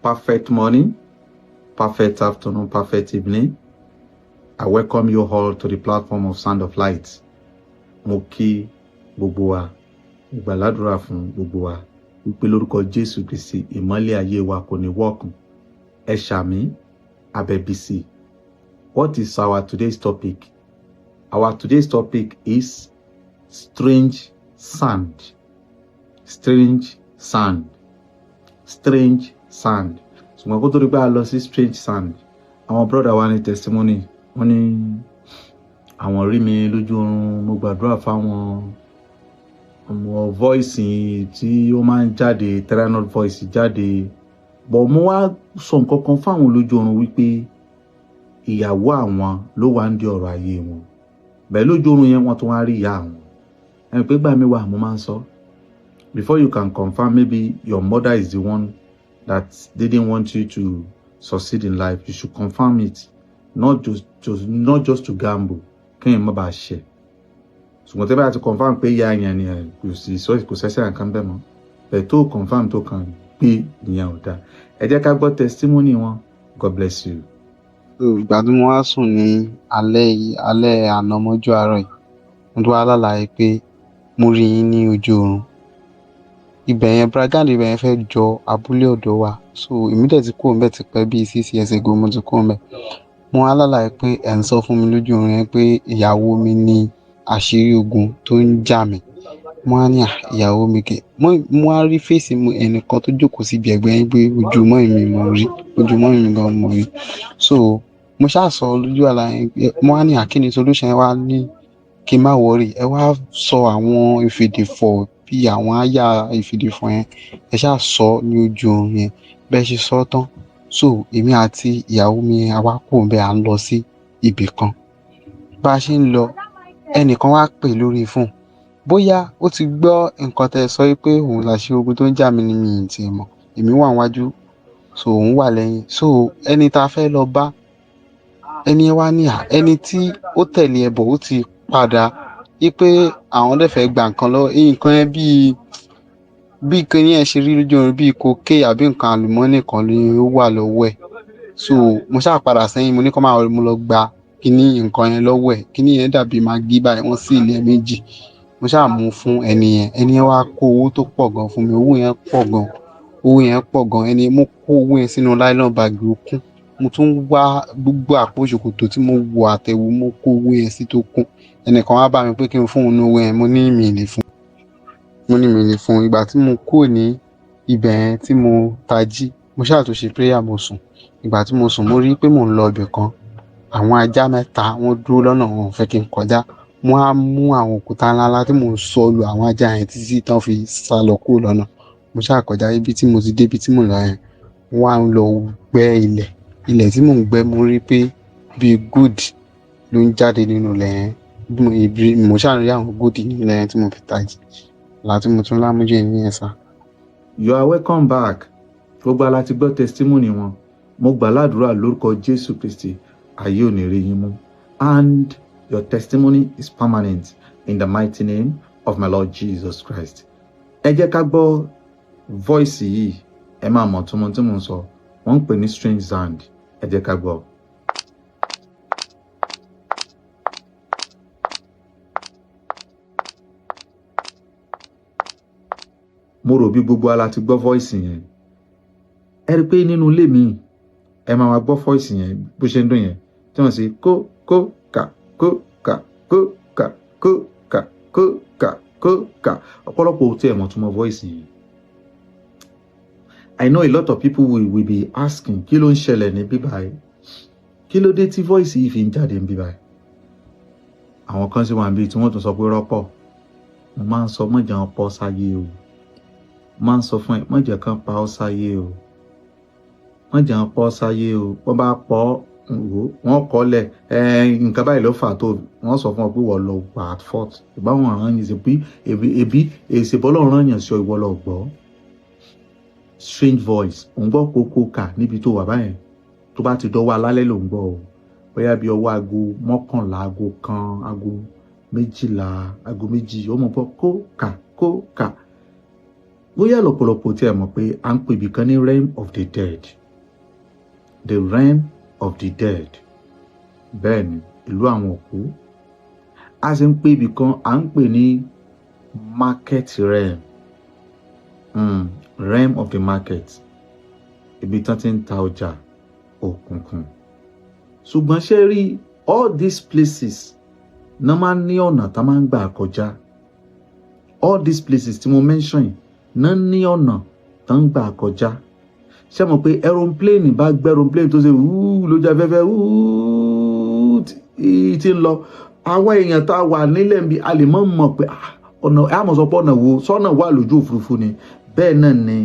Perfect morning, perfect afternoon, perfect evening. I welcome you all to the platform of Sound of Light. Mo kí gbogbo wa, ìgbàládùra fún gbogbo wa. Wípé lórúkọ Jésù Kristi, ìmọ́lẹ̀ ayé wa kò ní wọ́ọ̀kùn. Ẹ ṣàmì, abẹ́bísí. What is our today's topic? Our today's topic is strange sand. Strange sand. Strange sand. So mo kó tó rí pé a lọ sí strange sand. Àwọn brother wa ní testimony. Wọ́n ní àwọn rí mi lójú oorun, mo gbàdúrà fáwọn ọmọ voice tí ó máa ń jáde, terranol voice jáde. But mo wá sọ nǹkan kan fáwọn lójú oorun wípé ìyàwó àwọn ló wà ń di ọ̀rọ̀ ayé wọn. Bẹ́ẹ̀ lójú oorun yẹn wọ́n tún wá rí ìyá àwọn. Ẹni pé gbà mí wà mo máa ń sọ. Before you can confirm, maybe your mother is the one that didn't want you to succeed in life. You should confirm it, not just to gamble. Kí n má bàa ṣe. Ṣùgbọ́n tẹ́ bá ti confirm pé ìyá yẹn ni kò sí kò ṣẹ̀ṣẹ̀ nǹkan bẹ́ẹ̀ mọ́. Bẹ́ẹ̀ tó confirm tó kàn pé ìyẹn ò dáa. Ẹ jẹ́ ká gbọ́ testimony wọn. God bless you. Ìgbà tí mo wá sùn ní alẹ́ àná mọ́jú àárọ̀ yìí, mo tún wá lálàá pé mo rí yín ní ojú oorun. Ibẹ̀ yẹn Bragandi ibẹ̀ yẹn fẹ́ jọ abúlé ọ̀dọ̀ wa. So èmi dẹ̀ ti kúrò ńbẹ̀ ti pẹ́ bíi 6 years ago mo ti kúrò ńbẹ̀. Mo wá lálàá pé ẹ̀ ń sọ fún mi lójú oorun yẹn pé ìyàwó mi ní àṣírí ogun tó ń jà mí. Mo wá ní ìyàwó mi kẹ̀. Mo wá rí fèsì ẹnìkan tó jókòó síbi ẹ̀gbẹ́ yẹn pé ojúmọ́ mi mo rí, ojúmọ́ mi gan mo rí. So mo ṣáà sọ lójú àlá yẹn pé mo wá ní àkíní solution wá ní kí n má worry. Ẹ wá sọ àwọn ìfèdèfọ̀ bí àwọn àyà ìfèdèfọ̀ yẹn. Ẹ ṣáà sọ ní ojú oorun yẹn. Bẹ́ẹ̀ ṣe sọ tán. So èmi àti ìyàwó mi a wá kúrò ńbẹ̀ à ń lọ sí ibì kan. Bá a ṣe ń lọ, ẹnìkan wá pè lórí fóònù. Bóyá ó ti gbọ́ nǹkan tẹ́ sọ pé òun làṣírí ogun tó ń jà mí ni mi ì tí mọ̀. Èmi wà níwájú, so òun wà lẹ́yìn. So ẹni tá a fẹ́ lọ bá, ẹni yẹn wá ní ẹni tí ó tẹ̀lé ẹ bọ̀ ó ti padà wípé àwọn dẹ̀ fẹ́ gba nǹkan lọ́wọ́. Nǹkan yẹn bí kíní yẹn ṣe rí lójú oorun bí cocaine àbí nǹkan àlùmọ́nì kan ni ó wà lọ́wọ́ ẹ̀. So mo ṣáà padà sẹ́yìn, mo ní kó máa mo lọ gba kíní nǹkan yẹn lọ́wọ́ ẹ̀. Kíní yẹn dàbí magí báyìí, wọ́n sì ilẹ̀ méjì. Mo ṣáà mú fún ẹni yẹn. Ẹni yẹn wá kó owó tó pọ̀ gan fún mi. Owó yẹn pọ̀ gan. Mo kó owó yẹn sínú nylon bag ó kún. Mo tún wá gbogbo àpò ṣòkòtò tí mo wọ àtẹ̀wò mo kó owó yẹn sí tó kún. Ẹnìkan wá bá mi pé kí n fún òun ní owó yẹn. Mo ní mi lè fún. Ìgbà tí mo kúrò ní ibẹ̀ yẹn tí mo tají, mo ṣáà tún ṣe prayer mo sùn. Ìgbà tí mo sùn mo rí pé mò ń lọ ibì kan. Àwọn ajá mẹ́ta wọ́n dúró lọ́nà, wọn ò fẹ́ kí n kọjá. Mo á mú àwọn òkúta ńláńlá tí mò ń sọ lu àwọn ajá yẹn títí tán fi sálọ kúrò lọ́nà. Mo ṣáà kọjá ibi tí mo ti dé ibi tí mò ń lọ yẹn. Wọ́n á lọ gbẹ́ ilẹ̀ tí mò ń gbẹ́. Mo rí pé bíi good ló ń jáde nínú ilẹ̀ yẹn. Mo ṣáà rí àwọn good nínú ilẹ̀ yẹn tí mo fi tají. Láti mo tún lámújẹ́ ní ẹ̀sà. You are welcome back. Gbogbo ala ti gbọ́ testimony wọn. Mo gbàládùra lórúkọ Jésù Kristi, ayé ò ní rí yín mú. And your testimony is permanent in the mighty name of my Lord Jesus Christ. Ẹ jẹ́ ká gbọ́ voice yìí. Ẹ máa mọ̀ tí mo ń sọ. Wọ́n ń pè ní strange sand. Ẹ jẹ́ ká gbọ́. Mo rò bí gbogbo ala ti gbọ́ voice yẹn. Ẹ rí pé nínú ilé mi ẹ máa gbọ́ voice yẹn bó ṣe ń dún yẹn tí wọ́n sì kó kà ọ̀pọ̀lọpọ̀ ò tí ẹ̀ mọ̀ tún mọ voice yẹn. I know a lot of people will be asking kí ló ń ṣẹlẹ̀ ní bíbáyìí, kí ló dé tí voice yìí fi ń jáde ní bíbáyìí. Àwọn kan sì wà níbi tí wọ́n tún sọ pé rọ́pọ̀. Mo máa ń sọ mọ̀jẹ̀ wọn pọ̀ sáyé o. Máa ń sọ fún ẹ mọ̀jẹ̀ kan pa ọ́ sáyé o. Mọ̀jẹ̀ wọn pọ̀ sáyé o. Wọ́n bá pọ̀ wọ́n kọ́lẹ̀ nǹkan báyìí ló fà tó wọ́n sọ fún ọ pé wọ́n lọ gbà at fault. Ìbáwọn àrán yìí ṣe pé ebi èsèbọ́lọ́ rán yàn sí ọ ìwọ lọ gbọ́. Strange voice òun gbọ́ kókó kà níbi tó wà báyẹn tó bá ti dọ́wọ́ alálẹ́ ló ń gbọ́ o. Bóyá bí ọwọ́ aago 11, aago 1, aago 12, aago 2 ó mọ̀ pọ̀ kó kà. bóyá lọ́pọ̀lọpọ̀ tí ẹ mọ̀ pé à ń pè ibì kan ní realm of the dead. The realm of the dead. Bẹ́ẹ̀ ni, ìlú àwọn òkú. A sì ń pè ibì kan à ń pè ní market realm. Realm of the market. Ibi tán ti ń ta ọjà òkùnkùn. Ṣùgbọ́n ṣé rí all these places náà máa ń ní ọ̀nà tá máa ń gbà kọjá. All these places tí mo mention náà ní ọ̀nà tá ń gbà kọjá. Ṣé mọ̀ pé aeroplane bá gbé aeroplane tó ṣe lójú afẹ́fẹ́ tí ń lọ, àwọn èèyàn tá a wà nílẹ̀ bí a lè mọ̀ pé ọ̀nà àmọ̀sọpọ̀ ọ̀nà wo sọ́nà wà lójú òfurufú ni. Bẹ́ẹ̀ náà ni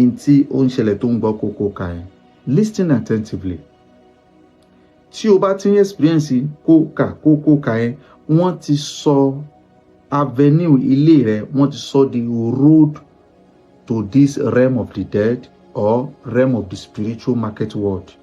in tí ó ń ṣẹlẹ̀ tó ń gbọ́ kókó ka yẹn. Listen attentively. Tí o bá ti ń experience kókó ka yẹn, wọ́n ti sọ avenue ilé rẹ̀, wọ́n ti sọ the road to this realm of the dead or realm of the spiritual market world.